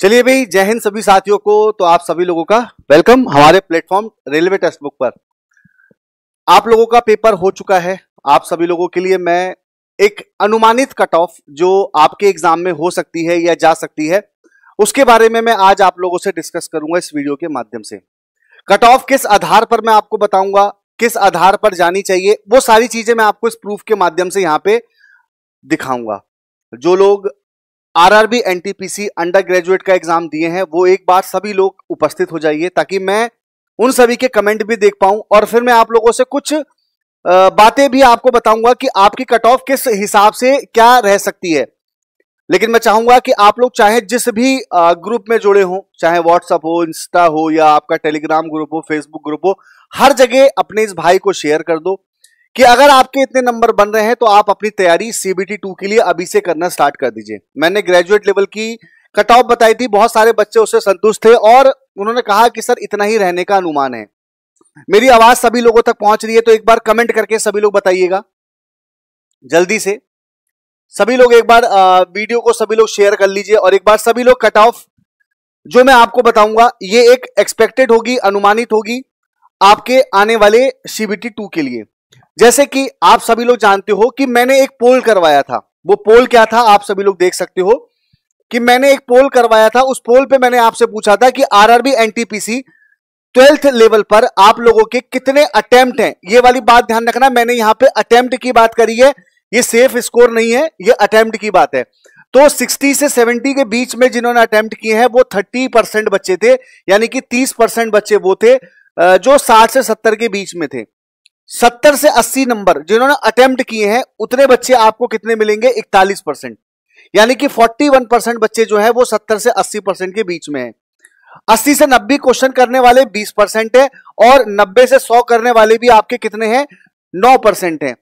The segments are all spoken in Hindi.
चलिए भाई, जय हिंद सभी साथियों को। तो आप सभी लोगों का वेलकम हमारे प्लेटफॉर्म रेलवे टेक्स्ट बुक पर। आप लोगों का पेपर हो चुका है। आप सभी लोगों के लिए मैं एक अनुमानित कट ऑफ जो आपके एग्जाम में हो सकती है या जा सकती है, उसके बारे में मैं आज आप लोगों से डिस्कस करूंगा इस वीडियो के माध्यम से। कट ऑफ किस आधार पर मैं आपको बताऊंगा, किस आधार पर जानी चाहिए, वो सारी चीजें मैं आपको इस प्रूफ के माध्यम से यहां पे दिखाऊंगा। जो लोग आरआरबी एनटीपीसी अंडर ग्रेजुएट का एग्जाम दिए हैं वो एक बार सभी लोग उपस्थित हो जाइए, ताकि मैं उन सभी के कमेंट भी देख पाऊं और फिर मैं आप लोगों से कुछ बातें भी आपको बताऊंगा कि आपकी कट ऑफ किस हिसाब से क्या रह सकती है। लेकिन मैं चाहूंगा कि आप लोग चाहे जिस भी ग्रुप में जुड़े हों, चाहे व्हाट्सएप हो, इंस्टा हो या आपका टेलीग्राम ग्रुप हो, फेसबुक ग्रुप हो, हर जगह अपने इस भाई को शेयर कर दो कि अगर आपके इतने नंबर बन रहे हैं तो आप अपनी तैयारी सीबीटी 2 के लिए अभी से करना स्टार्ट कर दीजिए। मैंने ग्रेजुएट लेवल की कट ऑफ बताई थी, बहुत सारे बच्चे उससे संतुष्ट थे और उन्होंने कहा कि सर इतना ही रहने का अनुमान है। मेरी आवाज सभी लोगों तक पहुंच रही है तो एक बार कमेंट करके सभी लोग बताइएगा जल्दी से। सभी लोग एक बार वीडियो को सभी लोग शेयर कर लीजिए और एक बार सभी लोग कट ऑफ जो मैं आपको बताऊंगा ये एक एक्सपेक्टेड होगी, अनुमानित होगी आपके आने वाले सीबीटी 2 के लिए। जैसे कि आप सभी लोग जानते हो कि मैंने एक पोल करवाया था। वो पोल क्या था आप सभी लोग देख सकते हो कि मैंने एक पोल करवाया था। उस पोल पे मैंने आपसे पूछा था कि आरआरबी एनटीपीसी 12th लेवल पर आप लोगों के कितने अटेम्प्ट हैं। ये वाली बात ध्यान रखना, मैंने यहां पे अटेम्प्ट की बात करी है, ये सेफ स्कोर नहीं है, ये अटेम्प्ट की बात है। तो 60 से 70 के बीच में जिन्होंने अटेम्प्ट किए हैं वो 30% बच्चे थे, यानी कि 30% बच्चे वो थे जो 60 से 70 के बीच में थे। 70 से 80 नंबर जिन्होंने अटेम्प्ट किए हैं उतने बच्चे आपको कितने मिलेंगे, 41%, यानी कि 41% बच्चे जो है वो 70 से 80% के बीच में है। 80 से 90 क्वेश्चन करने वाले 20% है और 90 से 100 करने वाले भी आपके कितने हैं, 9% है।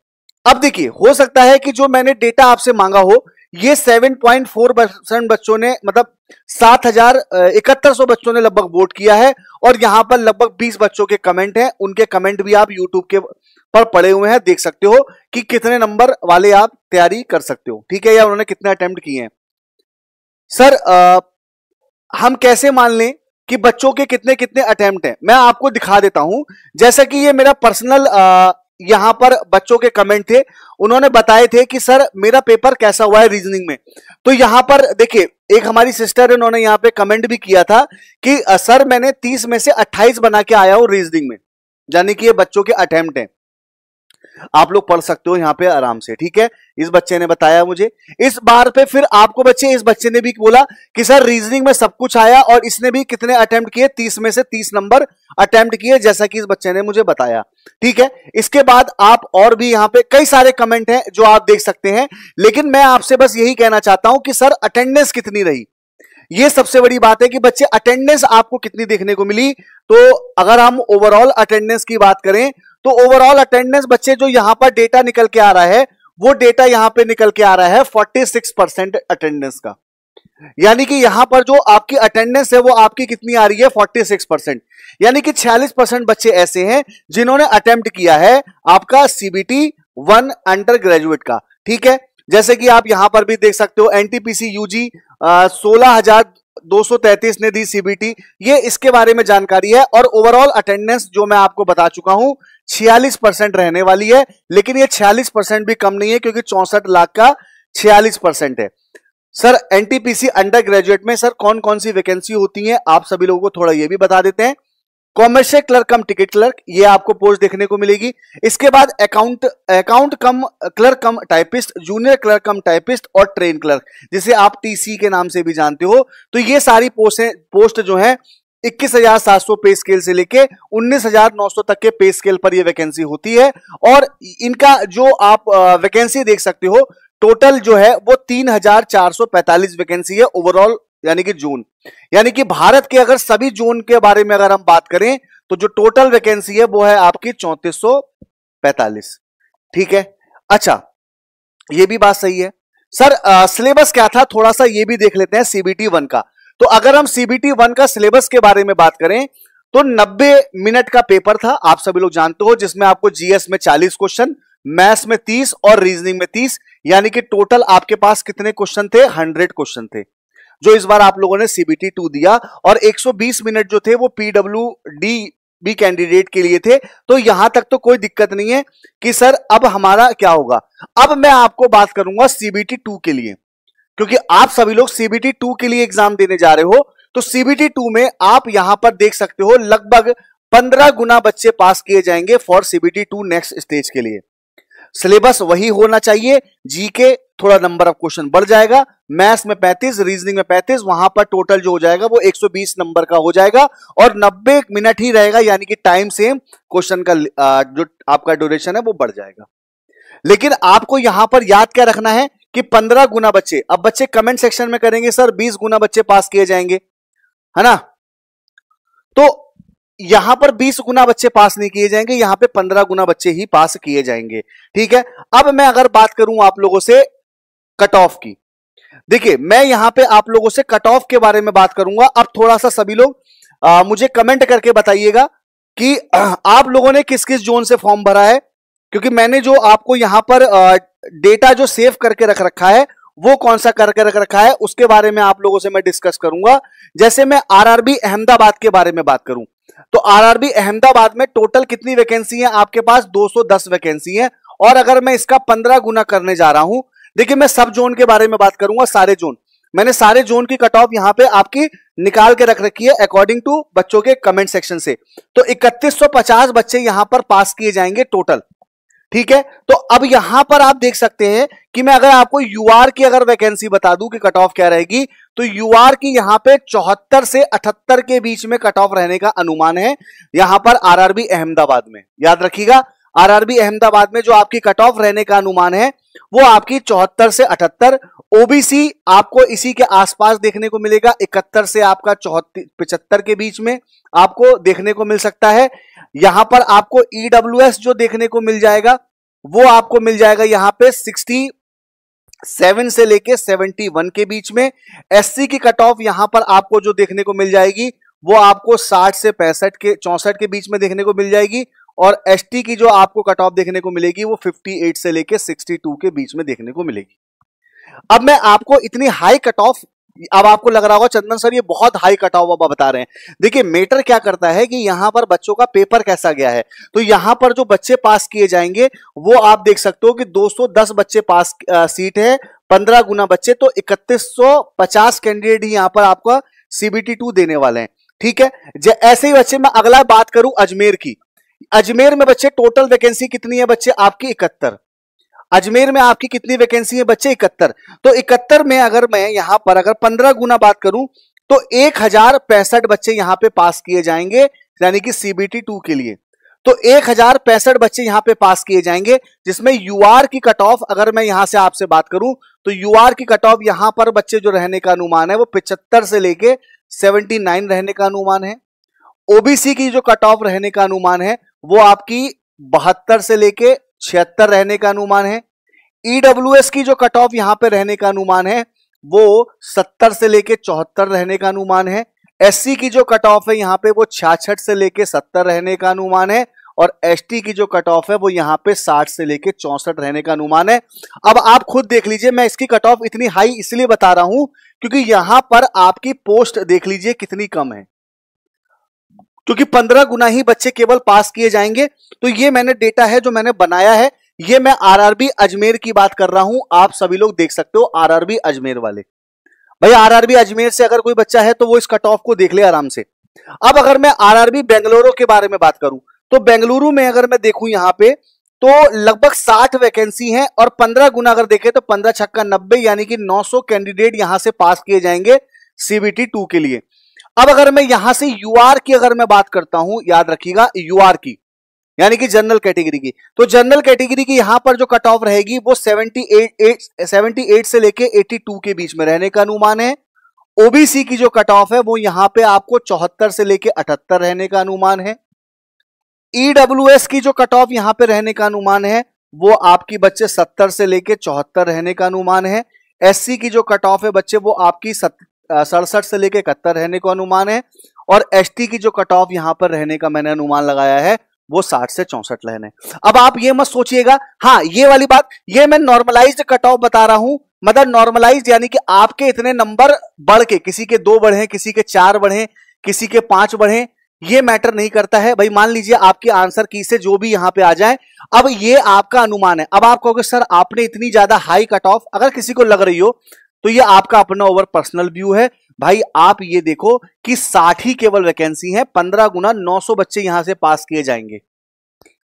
अब देखिए, हो सकता है कि जो मैंने डेटा आपसे मांगा हो ये 7.4% बच्चों ने, मतलब 7100 बच्चों ने लगभग वोट किया है और यहां पर लगभग 20 बच्चों के कमेंट हैं। उनके कमेंट भी आप यूट्यूब के पर पड़े हुए हैं, देख सकते हो कि कितने नंबर वाले आप तैयारी कर सकते हो, ठीक है, या उन्होंने कितने अटेम्प्ट किए हैं। सर हम कैसे मान लें कि बच्चों के कितने कितने अटेम्प्ट हैं, मैं आपको दिखा देता हूं। जैसा कि ये मेरा पर्सनल यहां पर बच्चों के कमेंट थे, उन्होंने बताए थे कि सर मेरा पेपर कैसा हुआ है रीजनिंग में। तो यहां पर देखिए, एक हमारी सिस्टर है, उन्होंने यहां पे कमेंट भी किया था कि सर मैंने 30 में से 28 बना के आया हूं रीजनिंग में, यानी कि ये बच्चों के अटेम्प्ट हैं। आप लोग पढ़ सकते हो यहां पे आराम से, ठीक है। इस बच्चे ने बताया मुझे, इस बार पे फिर आपको इस बच्चे ने भी बोला कि सर रीजनिंग में सब कुछ आया और इसने भी कितने अटेम्प्ट किए, 30 में से 30 नंबर अटेम्प्ट किए, जैसा कि इस बच्चे ने मुझे बताया, ठीक है। इसके बाद आप और भी यहां पे कई सारे कमेंट हैं जो आप देख सकते हैं, लेकिन मैं आपसे बस यही कहना चाहता हूं कि सर अटेंडेंस कितनी रही, ये सबसे बड़ी बात है कि बच्चे अटेंडेंस आपको कितनी देखने को मिली। तो अगर हम ओवरऑल अटेंडेंस की बात करें तो ओवरऑल अटेंडेंस बच्चे जो यहां पर डेटा निकल के आ रहा है, वो डेटा यहां पे निकल के आ रहा है 46% अटेंडेंस का, यानी कि यहां पर जो आपकी अटेंडेंस है वो आपकी कितनी आ रही है, 46%, यानी कि 46% बच्चे ऐसे हैं जिन्होंने अटेम्प्ट किया है आपका सीबीटी 1 अंडर ग्रेजुएट का, ठीक है। जैसे कि आप यहां पर भी देख सकते हो एनटीपीसी यूजी 16,233 ने दी सीबीटी, ये इसके बारे में जानकारी है। और ओवरऑल अटेंडेंस जो मैं आपको बता चुका हूं 46% रहने वाली है, लेकिन ये 46% भी कम नहीं है क्योंकि 64 लाख का 46% है। सर एनटीपीसी अंडर ग्रेजुएट में सर कौन कौन सी वैकेंसी होती है आप सभी लोगों को थोड़ा ये भी बता देते हैं। Commercial clerk cum ticket clerk, ये आपको पोस्ट देखने को मिलेगी। इसके बाद account cum clerk cum typist, junior clerk cum typist और ट्रेन क्लर्क, जिसे आप टीसी के नाम से भी जानते हो। तो ये सारी पोस्ट जो है 21,700 पे स्केल से लेके 19,900 तक के पे स्केल पर ये वैकेंसी होती है। और इनका जो आप वैकेंसी देख सकते हो, टोटल जो है वो 3,445 वैकेंसी है ओवरऑल, यानी कि जोन, यानी कि भारत के अगर सभी जोन के बारे में अगर हम बात करें तो जो टोटल वैकेंसी है वो है आपकी 3445, ठीक है। अच्छा, ये भी बात सही है। सर सिलेबस क्या था, थोड़ा सा ये भी देख लेते हैं सीबीटी 1 का। तो अगर हम सीबीटी 1 का सिलेबस के बारे में बात करें तो 90 मिनट का पेपर था, आप सभी लोग जानते हो, जिसमें आपको जीएस में 40 क्वेश्चन, मैथ्स में 30 और रीजनिंग में 30, यानी कि टोटल आपके पास कितने क्वेश्चन थे, 100 क्वेश्चन थे। जो इस बार आप लोगों ने CBT 2 दिया, और 120 मिनट जो थे वो PWD भी कैंडिडेट के लिए थे। तो यहां तक तो कोई दिक्कत नहीं है कि सर अब हमारा क्या होगा। अब मैं आपको बात करूंगा CBT 2 के लिए, क्योंकि आप सभी लोग CBT 2 के लिए एग्जाम देने जा रहे हो। तो CBT 2 में आप यहां पर देख सकते हो लगभग 15 गुना बच्चे पास किए जाएंगे फॉर CBT 2 नेक्स्ट स्टेज के लिए। सिलेबस वही होना चाहिए, जीके थोड़ा नंबर ऑफ क्वेश्चन बढ़ जाएगा, मैथ्स में 35, रीजनिंग में 35, वहां पर टोटल जो हो जाएगा वो 120 नंबर का हो जाएगा, और 90 मिनट ही रहेगा, यानी कि टाइम सेम, क्वेश्चन का जो आपका ड्यूरेशन है वो बढ़ जाएगा। लेकिन आपको यहां पर याद क्या रखना है कि 15 गुना बच्चे, अब बच्चे कमेंट सेक्शन में करेंगे सर 20 गुना बच्चे पास किए जाएंगे, है ना। तो यहां पर 20 गुना बच्चे पास नहीं किए जाएंगे, यहां पे 15 गुना बच्चे ही पास किए जाएंगे, ठीक है। अब मैं अगर बात करूं आप लोगों से कट ऑफ की, देखिए मैं यहां पे आप लोगों से कट ऑफ के बारे में बात करूंगा। अब थोड़ा सा सभी लोग मुझे कमेंट करके बताइएगा कि आप लोगों ने किस किस जोन से फॉर्म भरा है, क्योंकि मैंने जो आपको यहां पर डेटा जो सेव करके रख रखा है वो कौन सा करके रख रखा है उसके बारे में आप लोगों से मैं डिस्कस करूंगा। जैसे मैं RRB अहमदाबाद के बारे में बात करूं तो RRB अहमदाबाद में टोटल कितनी वैकेंसी है आपके पास, 210 वैकेंसी है। और अगर मैं इसका 15 गुना करने जा रहा हूं, देखिए मैं सब जोन के बारे में बात करूंगा, सारे जोन, मैंने सारे जोन की कट ऑफ यहां पे आपकी निकाल के रख रखी है अकॉर्डिंग टू बच्चों के कमेंट सेक्शन से। तो 3150 बच्चे यहां पर पास किए जाएंगे टोटल, ठीक है। तो अब यहां पर आप देख सकते हैं कि मैं अगर आपको UR की अगर वैकेंसी बता दूं कि कट ऑफ क्या रहेगी, तो UR की यहां पे 74 से 78 के बीच में कट ऑफ रहने का अनुमान है यहां पर RRB अहमदाबाद में। याद रखिएगा, RRB अहमदाबाद में जो आपकी कट ऑफ रहने का अनुमान है वो आपकी 74 से 78। OBC आपको इसी के आसपास देखने को मिलेगा, 71 से आपका 75 के बीच में आपको देखने को मिल सकता है। यहां पर आपको EWS जो देखने को मिल जाएगा वो आपको मिल जाएगा यहां पे 67 से लेके 71 के बीच में। SC की कट ऑफ यहां पर आपको जो देखने को मिल जाएगी वो आपको 60 से 64 के बीच में देखने को मिल जाएगी। और ST की जो आपको कट ऑफ देखने को मिलेगी वो 58 से लेके 62 के बीच में देखने को मिलेगी। अब मैं आपको इतनी हाई कट ऑफ, अब आपको लग रहा होगा चंदन सर ये बहुत हाई कट ऑफ आप बता रहे हैं। देखिए मेटर क्या करता है कि यहां पर बच्चों का पेपर कैसा गया है, तो यहां पर जो बच्चे पास किए जाएंगे वो आप देख सकते हो कि 210 बच्चे पास सीट है, 15 गुना बच्चे, तो 3150 कैंडिडेट ही यहां पर आपका CBT 2 देने वाले हैं, ठीक है। ऐसे ही बच्चे, मैं अगला बात करूं अजमेर की, अजमेर में बच्चे टोटल वैकेंसी कितनी है बच्चे आपकी 71। अजमेर में आपकी कितनी वैकेंसी है बच्चे 71। तो 71 में अगर मैं यहां पर अगर 15 गुना बात करूं तो 1065 बच्चे यहां पे पास किए जाएंगे, यानी कि CBT 2 के लिए। तो 1065 बच्चे यहां पे पास किए जाएंगे, जिसमें UR की कट ऑफ अगर मैं यहां से आपसे बात करूं तो UR की कट ऑफ यहां पर बच्चे जो रहने का अनुमान है वो 75 से लेके 79 रहने का अनुमान है। OBC की जो कट ऑफ रहने का अनुमान है वो आपकी 72 से लेके 76 रहने का अनुमान है। EWS की जो कट ऑफ यहां पे रहने का अनुमान है वो 70 से लेके 74 रहने का अनुमान है। SC की जो कट ऑफ है यहां पे वो 66 से लेके 70 रहने का अनुमान है। और ST की जो कट ऑफ है वो यहां पे 60 से लेके 64 रहने का अनुमान है। अब आप खुद देख लीजिए, मैं इसकी कट ऑफ इतनी हाई इसलिए बता रहा हूं क्योंकि यहां पर आपकी पोस्ट देख लीजिए कितनी कम है, क्योंकि 15 गुना ही बच्चे केवल पास किए जाएंगे। तो ये मैंने डेटा है जो मैंने बनाया है, ये मैं RRB अजमेर की बात कर रहा हूं, आप सभी लोग देख सकते हो RRB अजमेर वाले। भाई RRB अजमेर से अगर कोई बच्चा है तो वो इस कट ऑफ को देख ले आराम से। अब अगर मैं RRB बेंगलुरु के बारे में बात करूं तो बेंगलुरु में अगर मैं देखूं यहां पे तो लगभग 60 वैकेंसी है, और 15 गुना अगर देखें तो 15 छक्का 90, यानी कि 900 कैंडिडेट यहां से पास किए जाएंगे CBT 2 के लिए। अब अगर मैं यहां से UR की अगर मैं बात करता हूं, याद रखिएगा UR की यानी कि जनरल कैटेगरी की, तो जनरल कैटेगरी की यहां पर जो कट ऑफ रहेगी वो 78 से लेके 82 के बीच में रहने का अनुमान है। OBC की जो कट ऑफ है वो यहां पे आपको 74 से लेके 78 रहने का अनुमान है। EWS की जो कट ऑफ यहां पे रहने का अनुमान है वो आपकी बच्चे 70 से लेके 74 रहने का अनुमान है। SC की जो कट ऑफ है बच्चे वो आपकी 67 से लेके 71 रहने का अनुमान है। और ST की जो कट ऑफ यहां पर रहने का मैंने अनुमान लगाया है वो 60 से 64 लाइन है। अब आप ये मत सोचिएगा, हाँ ये वाली बात, ये मैं नॉर्मलाइज्ड कट ऑफ बता रहा हूं, मतलब नॉर्मलाइज्ड यानी कि आपके इतने नंबर बढ़ के, किसी के 2 बढ़े, किसी के 4 बढ़े, किसी के 5 बढ़े, ये मैटर नहीं करता है भाई। मान लीजिए आपकी आंसर की से जो भी यहां पे आ जाए, अब ये आपका अनुमान है। अब आप कहोगे सर आपने इतनी ज्यादा हाई कट ऑफ अगर किसी को लग रही हो तो ये आपका अपना ओवर पर्सनल व्यू है। भाई आप ये देखो कि 60 ही केवल वैकेंसी है, 15 गुना 900 बच्चे यहां से पास किए जाएंगे।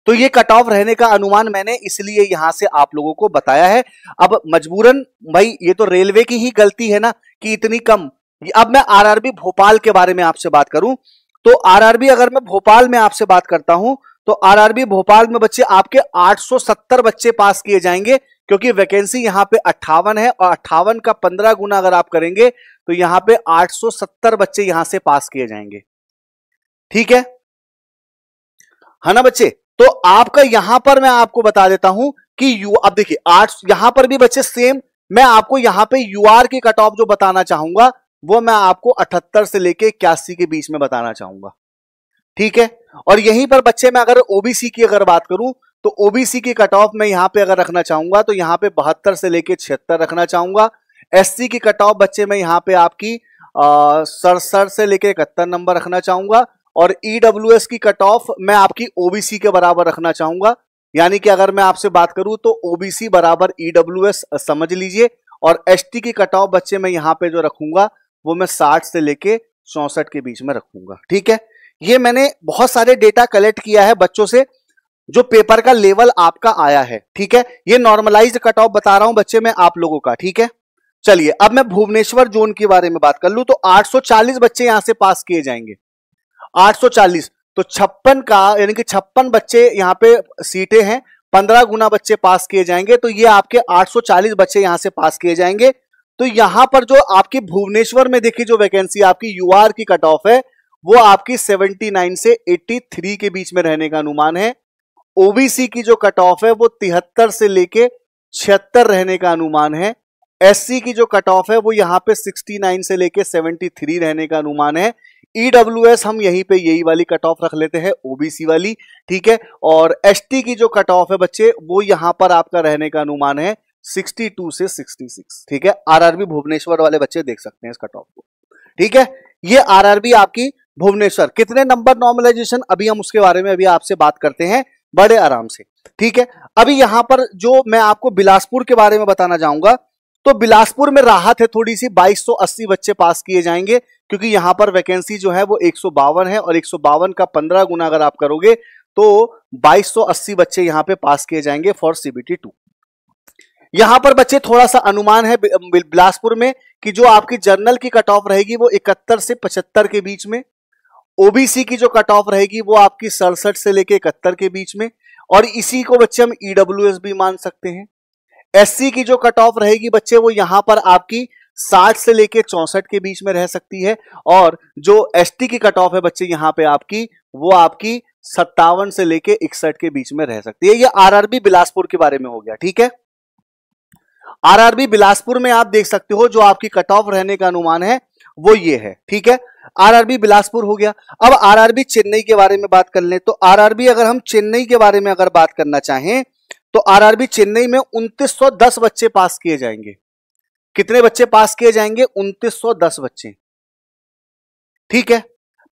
तो ये कट ऑफ रहने का अनुमान मैंने इसलिए यहां से आप लोगों को बताया है। अब मजबूरन भाई ये तो रेलवे की ही गलती है ना कि इतनी कम। अब मैं आरआरबी भोपाल के बारे में आपसे बात करूं तो आरआरबी अगर मैं भोपाल में आपसे बात करता हूं तो आरआरबी भोपाल में बच्चे आपके 870 बच्चे पास किए जाएंगे, क्योंकि वैकेंसी यहां पे 58 है और 58 का 15 गुना अगर आप करेंगे तो यहां पे 870 बच्चे यहां से पास किए जाएंगे। ठीक है ना बच्चे? तो आपका यहां पर मैं आपको बता देता हूं कि अब देखिए 8 यहां पर भी बच्चे सेम, मैं आपको यहां पे यूआर की कट ऑफ जो बताना चाहूंगा वो मैं आपको 78 से लेके 81 के बीच में बताना चाहूंगा। ठीक है, और यहीं पर बच्चे मैं अगर ओबीसी की अगर बात करूं तो ओबीसी की कट ऑफ मैं यहां पे अगर रखना चाहूंगा तो यहां पे 72 से लेके 76 रखना चाहूंगा। एससी की कट ऑफ बच्चे मैं यहां पे आपकी 67 से लेके 71 नंबर रखना चाहूंगा। और ईडब्ल्यूएस की कट ऑफ मैं आपकी ओबीसी के बराबर रखना चाहूंगा, यानी कि अगर मैं आपसे बात करूं तो ओबीसी बराबर ईडब्ल्यूएस समझ लीजिए। और एसटी की कट ऑफ बच्चे मैं यहां पे जो रखूंगा वो मैं 60 से लेके 64 के बीच में रखूंगा। ठीक है, ये मैंने बहुत सारे डेटा कलेक्ट किया है बच्चों से, जो पेपर का लेवल आपका आया है। ठीक है, ये नॉर्मलाइज्ड कट ऑफ बता रहा हूं बच्चे मैं आप लोगों का। ठीक है, चलिए अब मैं भुवनेश्वर जोन के बारे में बात कर लूं तो 840 बच्चे यहां से पास किए जाएंगे। 840 तो 56 का यानी कि 56 बच्चे यहां पे सीटें हैं, 15 गुना बच्चे पास किए जाएंगे तो ये आपके 840 बच्चे यहां से पास किए जाएंगे। तो यहां पर जो आपकी भुवनेश्वर में देखिए जो वैकेंसी आपकी यूआर की कट ऑफ है वो आपकी 79 से 83 के बीच में रहने का अनुमान है। ओबीसी की जो कट ऑफ है वो 73 से लेके 76 रहने का अनुमान है। एससी की जो कट ऑफ है वो यहां पे 69 से लेके 73 रहने का अनुमान है। ईडब्ल्यूएस हम यहीं पे यही वाली कट ऑफ रख लेते हैं, ओबीसी वाली। ठीक है, और एसटी की जो कट ऑफ है बच्चे वो यहां पर आपका रहने का अनुमान है 62 से 66। ठीक है, आरआरबी भुवनेश्वर वाले बच्चे देख सकते हैं इस कट ऑफ को। ठीक है, ये आरआरबी आपकी भुवनेश्वर कितने नंबर नॉर्मलाइजेशन, अभी हम उसके बारे में अभी आपसे बात करते हैं बड़े आराम से। ठीक है, अभी यहां पर जो मैं आपको बिलासपुर के बारे में बताना चाहूंगा तो बिलासपुर में राहत है थोड़ी सी, 2280 बच्चे पास किए जाएंगे, क्योंकि यहां पर वैकेंसी जो है वो 152 है और 152 का 15 गुना अगर आप करोगे तो 2280 बच्चे यहां पे पास किए जाएंगे फॉर सीबीटी 2। यहां पर बच्चे थोड़ा सा अनुमान है बिलासपुर में कि जो आपकी जर्नल की कट ऑफ रहेगी वो 71 से 75 के बीच में, ओबीसी की जो कट ऑफ रहेगी वो आपकी 67 से लेके 71 के बीच में, और इसी को बच्चे हम ईडब्ल्यूएस भी मान सकते हैं। एससी की जो कट ऑफ रहेगी बच्चे वो यहां पर आपकी 60 से लेके 64 के बीच में रह सकती है, और जो एसटी की कट ऑफ है बच्चे यहां पे आपकी वो आपकी 57 से लेके 61 के बीच में रह सकती है। ये आरआरबी बिलासपुर के बारे में हो गया। ठीक है, आरआरबी बिलासपुर में आप देख सकते हो जो आपकी कट ऑफ रहने का अनुमान है वो ये है। ठीक है, आरआरबी बिलासपुर हो गया। अब आरआरबी चेन्नई के बारे में बात कर लें तो आरआरबी अगर हम चेन्नई के बारे में अगर बात करना चाहें तो आरआरबी चेन्नई में 2910 बच्चे पास किए जाएंगे। कितने बच्चे पास किए जाएंगे? 2910 बच्चे। ठीक है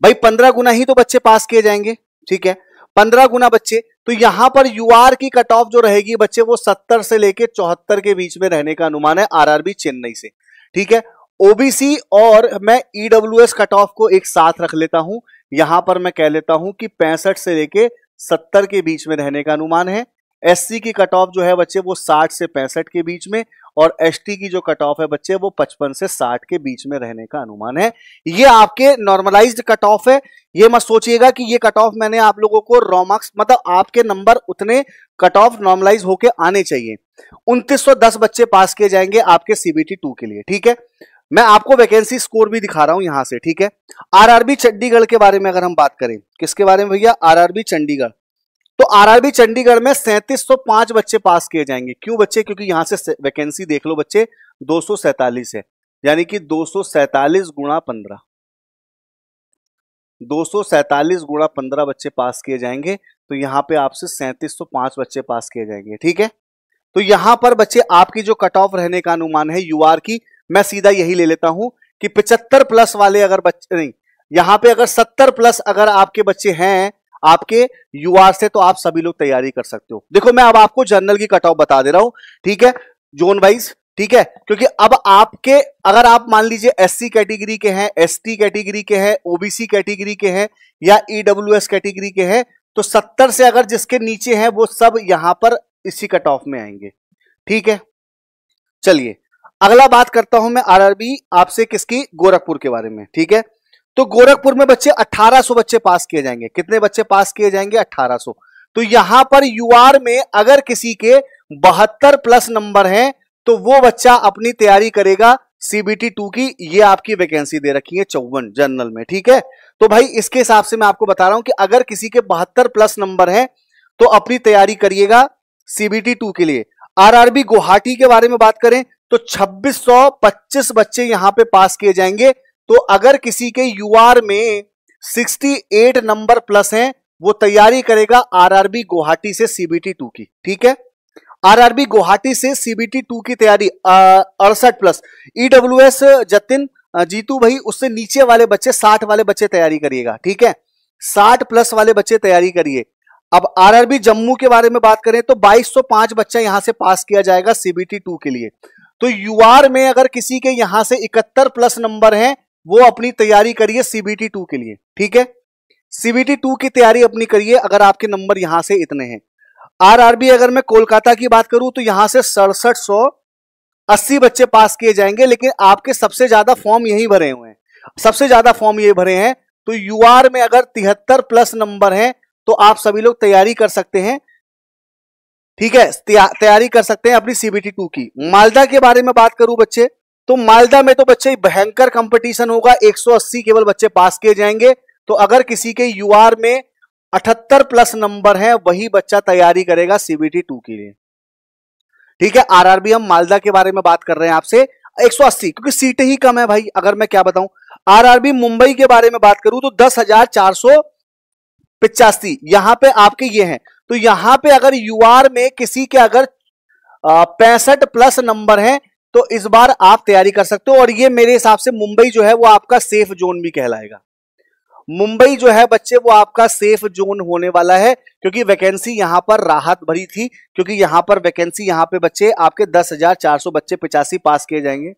भाई, 15 गुना ही तो बच्चे पास किए जाएंगे। ठीक है, 15 गुना बच्चे, तो यहां पर यूआर की कट ऑफ जो रहेगी बच्चे वो 70 से लेके 74 के बीच में रहने का अनुमान है आरआरबी चेन्नई से। ठीक है, ओबीसी और मैं ईडब्ल्यूएस कट ऑफ को एक साथ रख लेता हूं, यहां पर मैं कह लेता हूं कि 65 से लेके 70 के बीच में रहने का अनुमान है। एससी की कट ऑफ जो है बच्चे वो 60 से 65 के बीच में, और एसटी की जो कट ऑफ है बच्चे वो 55 से 60 के बीच में रहने का अनुमान है। ये आपके नॉर्मलाइज्ड कट ऑफ है। ये मत सोचिएगा कि ये कट ऑफ मैंने आप लोगों को रॉ मार्क्स, मतलब आपके नंबर उतने कट ऑफ नॉर्मलाइज होके आने चाहिए। 2910 बच्चे पास किए जाएंगे आपके सीबीटी 2 के लिए। ठीक है, मैं आपको वैकेंसी स्कोर भी दिखा रहा हूं यहां से। ठीक है, आरआरबी चंडीगढ़ के बारे में अगर हम बात करें, किसके बारे में भैया? आरआरबी चंडीगढ़। तो आरआरबी चंडीगढ़ में 3705 बच्चे पास किए जाएंगे। क्यों बच्चे? क्योंकि यहां से वैकेंसी देख लो बच्चे 247 है, यानी कि 247 गुणा 15, 247 गुणा 15 बच्चे पास किए जाएंगे। तो यहाँ पे आपसे 3705 बच्चे पास किए जाएंगे। ठीक है, तो यहां पर बच्चे आपकी जो कट ऑफ रहने का अनुमान है यूआर की, मैं सीधा यही ले लेता हूं कि 75 प्लस वाले अगर बच्चे नहीं, यहां पे अगर 70 प्लस अगर आपके बच्चे हैं आपके यूआर से, तो आप सभी लोग तैयारी कर सकते हो। देखो मैं अब आपको जनरल की कट ऑफ बता दे रहा हूं, ठीक है, जोन वाइज। ठीक है, क्योंकि अब आपके अगर आप मान लीजिए एससी कैटेगरी के हैं, एसटी कैटेगरी के हैं, ओबीसी कैटेगरी के हैं या ईडब्ल्यूएस कैटेगरी के हैं, तो 70 से अगर जिसके नीचे हैं वो सब यहां पर इसी कट ऑफ में आएंगे। ठीक है, चलिए अगला बात करता हूं मैं आरआरबी आपसे किसकी, गोरखपुर के बारे में। ठीक है, तो गोरखपुर में बच्चे 1800 बच्चे पास किए जाएंगे। कितने बच्चे पास किए जाएंगे? 1800। तो यहां पर यूआर में अगर किसी के 72 प्लस नंबर हैं तो वो बच्चा अपनी तैयारी करेगा सीबीटी 2 की। ये आपकी वैकेंसी दे रखी है 54 जनरल में। ठीक है, तो भाई इसके हिसाब से मैं आपको बता रहा हूं कि अगर किसी के 72 प्लस नंबर है तो अपनी तैयारी करिएगा सीबीटी 2 के लिए। आरआरबी गुवाहाटी के बारे में बात करें तो 2625 बच्चे यहां पे पास किए जाएंगे। तो अगर किसी के यूआर में 68 नंबर प्लस हैं वो तैयारी करेगा आरआरबी गुवाहाटी से सीबीटी 2 की। ठीक है, आरआरबी गुवाहाटी से सीबीटी 2 की तैयारी 68 प्लस। ईडब्ल्यूएस जतिन जीतू भाई उससे नीचे वाले बच्चे 60 वाले बच्चे तैयारी करिएगा। ठीक है, 60 प्लस वाले बच्चे तैयारी करिए। अब आरआरबी जम्मू के बारे में बात करें तो 2205 बच्चा यहां से पास किया जाएगा सीबीटी 2 के लिए। तो यूआर में अगर किसी के यहां से 71 प्लस नंबर हैं वो अपनी तैयारी करिए सीबीटी 2 के लिए। ठीक है, सीबीटी 2 की तैयारी अपनी करिए अगर आपके नंबर यहां से इतने हैं। आरआरबी अगर मैं कोलकाता की बात करूं तो यहां से 6780 बच्चे पास किए जाएंगे, लेकिन आपके सबसे ज्यादा फॉर्म यही भरे हुए हैं, सबसे ज्यादा फॉर्म ये भरे हैं। तो यूआर में अगर 73 प्लस नंबर हैं तो आप सभी लोग तैयारी कर सकते हैं। ठीक है, तैयारी कर सकते हैं अपनी सीबीटी 2 की। मालदा के बारे में बात करूं बच्चे तो मालदा में तो बच्चे भयंकर कंपटीशन होगा, 180 केवल बच्चे पास किए जाएंगे। तो अगर किसी के यूआर में 78 प्लस नंबर है वही बच्चा तैयारी करेगा सीबीटी 2 के लिए। ठीक है, आरआरबी हम मालदा के बारे में बात कर रहे हैं आपसे 180, क्योंकि सीटें ही कम है भाई। अगर मैं क्या बताऊं, आरआरबी मुंबई के बारे में बात करूं तो 10,485 यहां पे आपके ये हैं। तो यहां पे अगर यूआर में किसी के अगर 65 प्लस नंबर हैं तो इस बार आप तैयारी कर सकते हो। और ये मेरे हिसाब से मुंबई जो है वो आपका सेफ जोन भी कहलाएगा। मुंबई जो है बच्चे वो आपका सेफ जोन होने वाला है, क्योंकि वैकेंसी यहां पर राहत भरी थी, क्योंकि यहां पर वैकेंसी यहां पे बच्चे आपके 10,400 बच्चे 85 पास किए जाएंगे।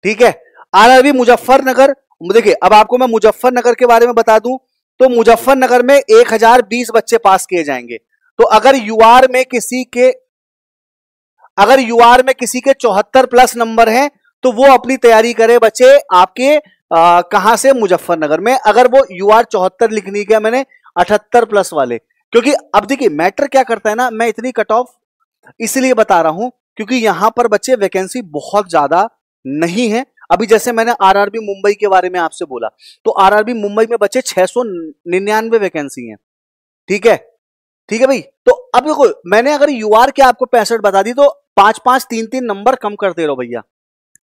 ठीक है, आरआरबी मुजफ्फरनगर, देखिए अब आपको मैं मुजफ्फरनगर के बारे में बता दूं तो मुजफ्फरनगर में 1020 बच्चे पास किए जाएंगे। तो अगर यूआर में किसी के 74 प्लस नंबर हैं तो वो अपनी तैयारी करे बच्चे आपके कहां से, मुजफ्फरनगर में। अगर वो यूआर 74 लिखनी क्या मैंने 78 प्लस वाले, क्योंकि अब देखिए मैटर क्या करता है ना, मैं इतनी कट ऑफ इसलिए बता रहा हूं क्योंकि यहां पर बच्चे वैकेंसी बहुत ज्यादा नहीं है। अभी जैसे मैंने आरआरबी मुंबई के बारे में आपसे बोला तो आरआरबी मुंबई में बच्चे 699 वैकेंसी है। ठीक है, ठीक है भाई। तो अब देखो मैंने अगर यूआर के आपको 65 बता दी तो 5-5 3-3 नंबर कम करते रहो भैया।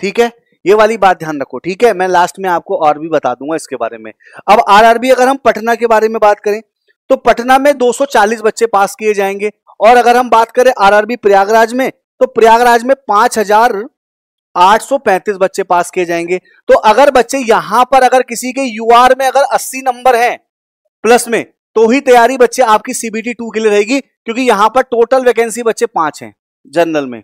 ठीक है, ये वाली बात ध्यान रखो। ठीक है, मैं लास्ट में आपको और भी बता दूंगा इसके बारे में। अब आरआरबी अगर हम पटना के बारे में बात करें तो पटना में 240 बच्चे पास किए जाएंगे। और अगर हम बात करें आरआरबी प्रयागराज में तो प्रयागराज में 5835 बच्चे पास किए जाएंगे। तो अगर बच्चे यहां पर अगर किसी के यूआर में अगर 80 नंबर है प्लस में तो ही तैयारी बच्चे आपकी सीबीटी 2 के लिए रहेगी, क्योंकि यहां पर टोटल वैकेंसी बच्चे 5 हैं जनरल में।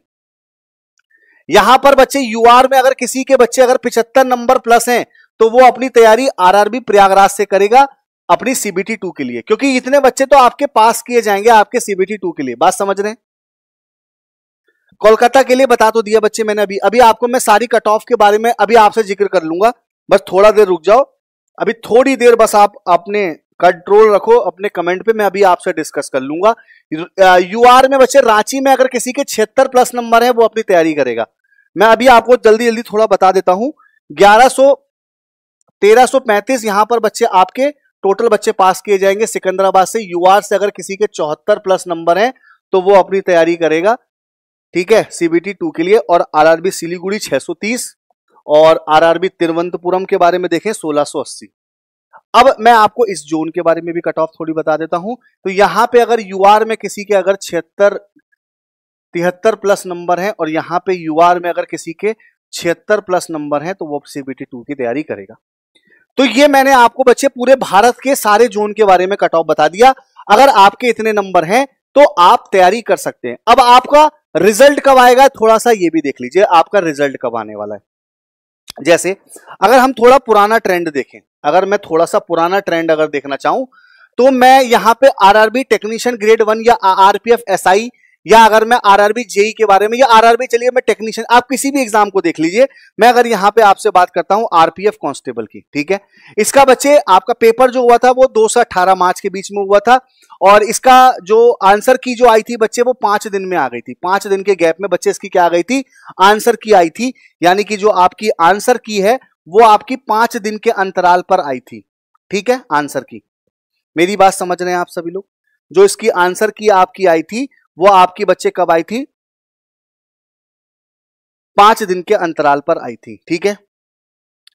यहां पर बच्चे यूआर में अगर किसी के बच्चे अगर 75 नंबर प्लस हैं तो वो अपनी तैयारी आरआरबी प्रयागराज से करेगा अपनी सीबीटी 2 के लिए, क्योंकि इतने बच्चे तो आपके पास किए जाएंगे आपके सीबीटी 2 के लिए। बात समझ रहे हैं? कोलकाता के लिए बता तो दिया बच्चे मैंने। अभी आपको मैं सारी कट ऑफ के बारे में अभी आपसे जिक्र कर लूंगा, बस थोड़ा देर रुक जाओ। अभी थोड़ी देर बस आप अपने कंट्रोल रखो अपने कमेंट पे, मैं अभी आपसे डिस्कस कर लूंगा। यूआर में बच्चे रांची में अगर किसी के 76 प्लस नंबर है वो अपनी तैयारी करेगा। मैं अभी आपको जल्दी जल्दी थोड़ा बता देता हूं। 1335 यहां पर बच्चे आपके टोटल बच्चे पास किए जाएंगे सिकंदराबाद से। यूआर से अगर किसी के 74 प्लस नंबर है तो वो अपनी तैयारी करेगा। ठीक है, सीबीटी 2 के लिए। और आरआरबी सिलीगुड़ी 630 और आरआरबी तिरुवनंतपुरम के बारे में देखें 1680। अब मैं आपको इस जोन के बारे में भी कट ऑफ थोड़ी बता देता हूं। तो यहां पे अगर यूआर में किसी के अगर 73 प्लस नंबर है और यहां पे यूआर में अगर किसी के 76 प्लस नंबर है तो वो सीबीटी 2 की तैयारी करेगा। तो ये मैंने आपको बच्चे पूरे भारत के सारे जोन के बारे में कट ऑफ बता दिया। अगर आपके इतने नंबर हैं तो आप तैयारी कर सकते हैं। अब आपका रिजल्ट कब आएगा थोड़ा सा ये भी देख लीजिए, आपका रिजल्ट कब आने वाला है। जैसे अगर हम थोड़ा पुराना ट्रेंड देखें, अगर मैं थोड़ा सा पुराना ट्रेंड अगर देखना चाहूं तो मैं यहां पे आरआरबी टेक्नीशियन ग्रेड 1 या आरपीएफ एसआई या अगर मैं आरआरबी जेई के बारे में या आरआरबी, चलिए मैं टेक्नीशियन, आप किसी भी एग्जाम को देख लीजिए। मैं अगर यहां पे आपसे बात करता हूं आरपीएफ कांस्टेबल की, ठीक है, इसका बच्चे आपका पेपर जो हुआ था वो 2 से 18 मार्च के बीच में हुआ था और इसका जो आंसर की जो आई थी बच्चे वो 5 दिन में आ गई थी। 5 दिन के गैप में बच्चे इसकी क्या आ गई थी, आंसर की आई थी। यानी कि जो आपकी आंसर की है वो आपकी 5 दिन के अंतराल पर आई थी, ठीक है, आंसर की। मेरी बात समझ रहे हैं आप सभी लोग? जो इसकी आंसर की आपकी आई थी वो आपकी बच्चे कब आई थी, 5 दिन के अंतराल पर आई थी, ठीक है।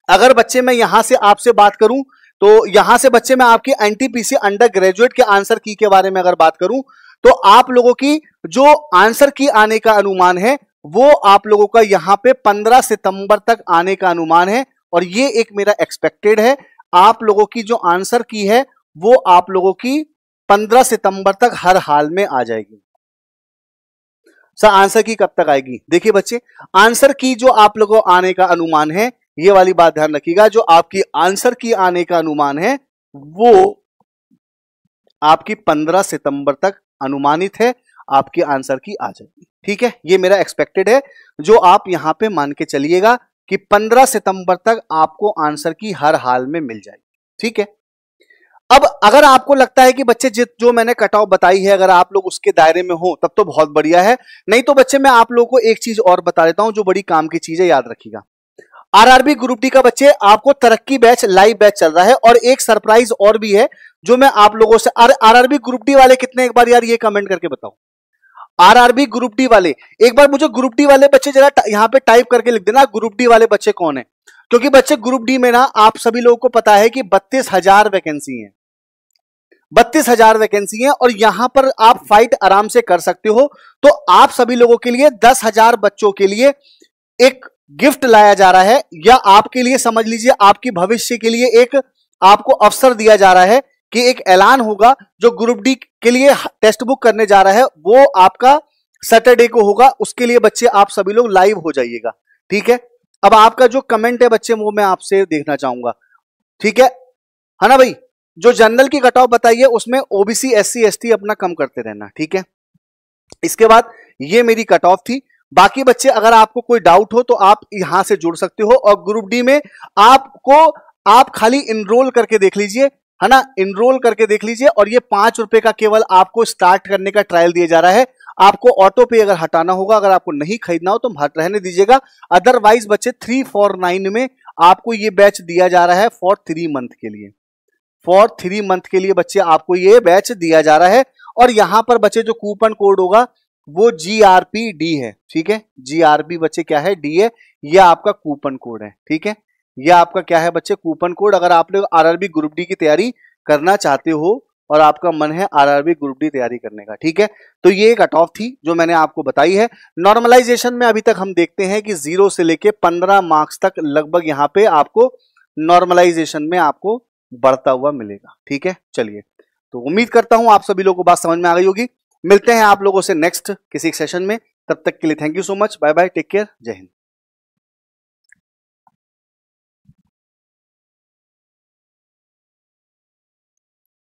अगर बच्चे मैं यहां से आपसे बात करूं तो यहां से बच्चे मैं आपकी एनटीपीसी अंडर ग्रेजुएट के आंसर की के बारे में अगर बात करूं तो आप लोगों की जो आंसर की आने का अनुमान है वो आप लोगों का यहां पे 15 सितंबर तक आने का अनुमान है और ये एक मेरा एक्सपेक्टेड है। आप लोगों की जो आंसर की है वो आप लोगों की 15 सितंबर तक हर हाल में आ जाएगी। सर आंसर की कब तक आएगी? देखिए बच्चे, आंसर की जो आप लोगों को आने का अनुमान है, ये वाली बात ध्यान रखिएगा, जो आपकी आंसर की आने का अनुमान है वो आपकी 15 सितंबर तक अनुमानित है, आपकी आंसर की आ जाएगी, ठीक है। ये मेरा एक्सपेक्टेड है, जो आप यहां पे मान के चलिएगा कि 15 सितंबर तक आपको आंसर की हर हाल में मिल जाएगी, ठीक है। अब अगर आपको लगता है कि बच्चे जो मैंने कट ऑफ बताई है अगर आप लोग उसके दायरे में हो तब तो बहुत बढ़िया है, नहीं तो बच्चे मैं आप लोगों को एक चीज और बता देता हूं जो बड़ी काम की चीज है, याद रखिएगा। आरआरबी ग्रुप डी का बच्चे आपको तरक्की बैच लाइव बैच चल रहा है और एक सरप्राइज और भी है जो मैं आप लोगों से, आरआरबी ग्रुप डी वाले कितने, एक बार यार ये कमेंट करके बताओ। आरआरबी ग्रुप डी वाले एक बार मुझे ग्रुप डी वाले बच्चे जरा यहां पे टाइप करके लिख देना ग्रुप डी वाले बच्चे कौन है, क्योंकि बच्चे ग्रुप डी में ना आप सभी लोगों को पता है कि 32,000 वैकेंसी है, 32,000 वैकेंसी है और यहां पर आप फाइट आराम से कर सकते हो। तो आप सभी लोगों के लिए 10,000 बच्चों के लिए एक गिफ्ट लाया जा रहा है, या आपके लिए समझ लीजिए आपकी भविष्य के लिए एक आपको अवसर दिया जा रहा है कि एक ऐलान होगा जो ग्रुप डी के लिए टेक्स्ट बुक करने जा रहा है वो आपका सैटरडे को होगा। उसके लिए बच्चे आप सभी लोग लाइव हो जाइएगा, ठीक है। अब आपका जो कमेंट है बच्चे वो मैं आपसे देखना चाहूंगा, ठीक है ना भाई। जो जनरल की कट ऑफ बताइए उसमें ओबीसी एससी एसटी अपना कम करते रहना, ठीक है। इसके बाद ये मेरी कट ऑफ थी। बाकी बच्चे अगर आपको कोई डाउट हो तो आप यहां से जुड़ सकते हो और ग्रुप डी में आप खाली इनरोल करके देख लीजिए, है ना, इनरोल करके देख लीजिए। और ये 5 रुपए का केवल आपको स्टार्ट करने का ट्रायल दिया जा रहा है। आपको ऑटो पे अगर हटाना होगा, अगर आपको नहीं खरीदना हो तो हट रहने दीजिएगा। अदरवाइज बच्चे 349 में आपको ये बैच दिया जा रहा है फॉर 3 मंथ के लिए, फॉर 3 मंथ के लिए बच्चे आपको ये बैच दिया जा रहा है। और यहां पर बच्चे जो कूपन कोड होगा वो GRPD है, ठीक है। GRP बच्चे क्या है, डी है, यह आपका कूपन कोड है, ठीक है। यह आपका क्या है बच्चे, कूपन कोड। अगर आप लोग आरआरबी ग्रुप डी की तैयारी करना चाहते हो और आपका मन है आरआरबी ग्रुप डी तैयारी करने का, ठीक है, तो ये कट ऑफ थी जो मैंने आपको बताई है। नॉर्मलाइजेशन में अभी तक हम देखते हैं कि 0 से लेके 15 मार्क्स तक लगभग यहाँ पे आपको नॉर्मलाइजेशन में आपको बढ़ता हुआ मिलेगा, ठीक है। चलिए, तो उम्मीद करता हूं आप सभी लोगों को बात समझ में आ गई होगी। मिलते हैं आप लोगों से नेक्स्ट किसी सेशन में, तब तक के लिए thank you so much, bye bye, take care, जय हिंद।